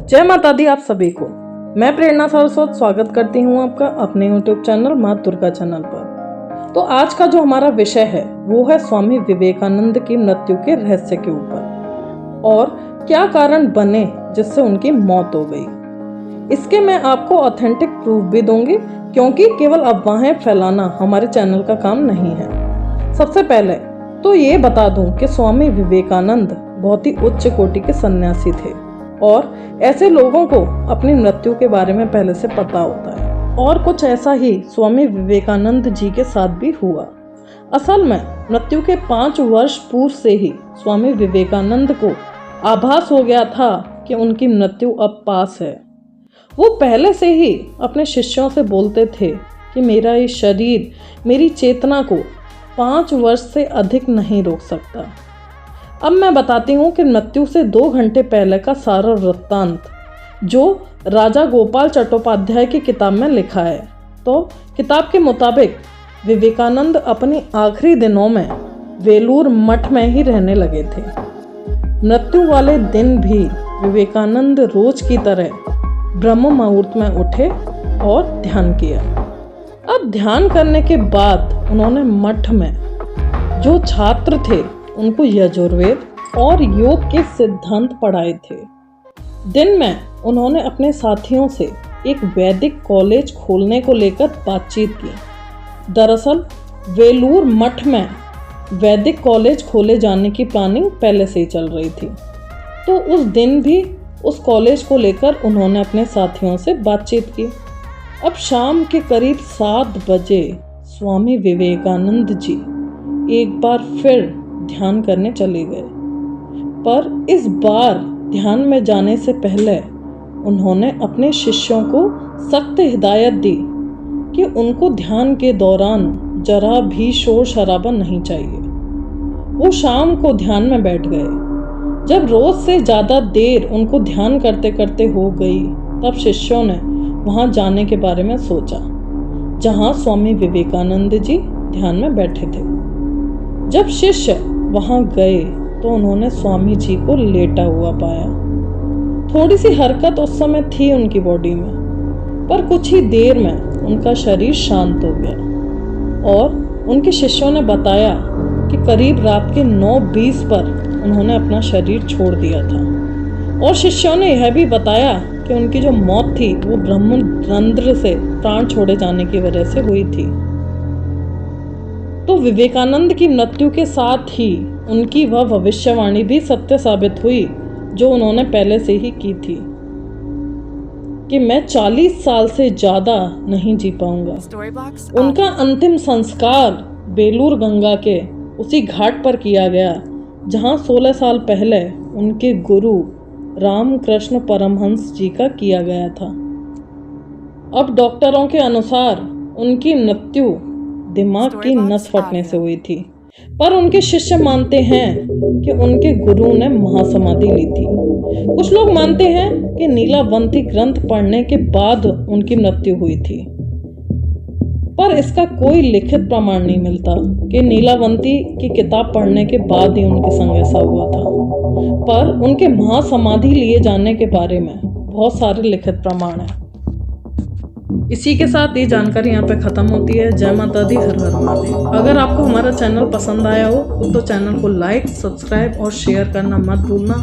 जय माता दी आप सभी को। मैं प्रेरणा सरस्वत स्वागत करती हूँ आपका अपने YouTube चैनल माँ दुर्गा चैनल पर। तो आज का जो हमारा विषय है वो है स्वामी विवेकानंद की मृत्यु के रहस्य के ऊपर और क्या कारण बने जिससे उनकी मौत हो गई। इसके मैं आपको ऑथेंटिक प्रूफ भी दूंगी, क्योंकि केवल अफवाहें फैलाना हमारे चैनल का काम नहीं है। सबसे पहले तो ये बता दूं कि स्वामी विवेकानंद बहुत ही उच्च कोटि के सन्यासी थे और ऐसे लोगों को अपनी मृत्यु के बारे में पहले से पता होता है। और कुछ ऐसा ही स्वामी विवेकानंद जी के साथ भी हुआ। असल में मृत्यु के 5 वर्ष पूर्व से ही स्वामी विवेकानंद को आभास हो गया था कि उनकी मृत्यु अब पास है। वो पहले से ही अपने शिष्यों से बोलते थे कि मेरा ये शरीर मेरी चेतना को 5 वर्ष से अधिक नहीं रोक सकता। अब मैं बताती हूँ कि मृत्यु से 2 घंटे पहले का सारा वृत्तांत जो राजा गोपाल चट्टोपाध्याय की किताब में लिखा है। तो किताब के मुताबिक विवेकानंद अपनी आखिरी दिनों में वेलूर मठ में ही रहने लगे थे। मृत्यु वाले दिन भी विवेकानंद रोज की तरह ब्रह्म मुहूर्त में उठे और ध्यान किया। अब ध्यान करने के बाद उन्होंने मठ में जो छात्र थे उनको यजुर्वेद और योग के सिद्धांत पढ़ाए थे। दिन में उन्होंने अपने साथियों से एक वैदिक कॉलेज खोलने को लेकर बातचीत की। दरअसल वेलूर मठ में वैदिक कॉलेज खोले जाने की प्लानिंग पहले से ही चल रही थी। तो उस दिन भी उस कॉलेज को लेकर उन्होंने अपने साथियों से बातचीत की। अब शाम के करीब 7 बजे स्वामी विवेकानंद जी एक बार फिर ध्यान करने चले गए, पर इस बार ध्यान में जाने से पहले उन्होंने अपने शिष्यों को सख्त हिदायत दी कि उनको ध्यान के दौरान जरा भी शोर शराबा नहीं चाहिए। वो शाम को ध्यान में बैठ गए। जब रोज से ज़्यादा देर उनको ध्यान करते करते हो गई, तब शिष्यों ने वहाँ जाने के बारे में सोचा जहाँ स्वामी विवेकानंद जी ध्यान में बैठे थे। जब शिष्य वहाँ गए तो उन्होंने स्वामी जी को लेटा हुआ पाया। थोड़ी सी हरकत उस समय थी उनकी बॉडी में, पर कुछ ही देर में उनका शरीर शांत हो गया। और उनके शिष्यों ने बताया कि करीब रात के 9:20 पर उन्होंने अपना शरीर छोड़ दिया था। और शिष्यों ने यह भी बताया कि उनकी जो मौत थी वो ब्रह्मरंध्र से प्राण छोड़े जाने की वजह से हुई थी। तो विवेकानंद की मृत्यु के साथ ही उनकी वह भविष्यवाणी भी सत्य साबित हुई जो उन्होंने पहले से ही की थी कि मैं 40 साल से ज़्यादा नहीं जी पाऊंगा। उनका अंतिम संस्कार बेलूर गंगा के उसी घाट पर किया गया जहां 16 साल पहले उनके गुरु रामकृष्ण परमहंस जी का किया गया था। अब डॉक्टरों के अनुसार उनकी मृत्यु दिमाग की नस फटने से हुई थी, पर उनके शिष्य मानते हैं कि उनके गुरु ने महासमाधि ली थी। कुछ लोग मानते हैं कि नीलावंती ग्रंथ पढ़ने के बाद उनकी मृत्यु हुई थी, पर इसका कोई लिखित प्रमाण नहीं मिलता कि नीलावंती की किताब पढ़ने के बाद ही उनके संग ऐसा हुआ था। पर उनके महासमाधि लिए जाने के बारे में बहुत सारे लिखित प्रमाण हैं। इसी के साथ ये जानकारी यहाँ पे ख़त्म होती है। जय माता दी, हर हर महादेव। अगर आपको हमारा चैनल पसंद आया हो तो चैनल को लाइक, सब्सक्राइब और शेयर करना मत भूलना।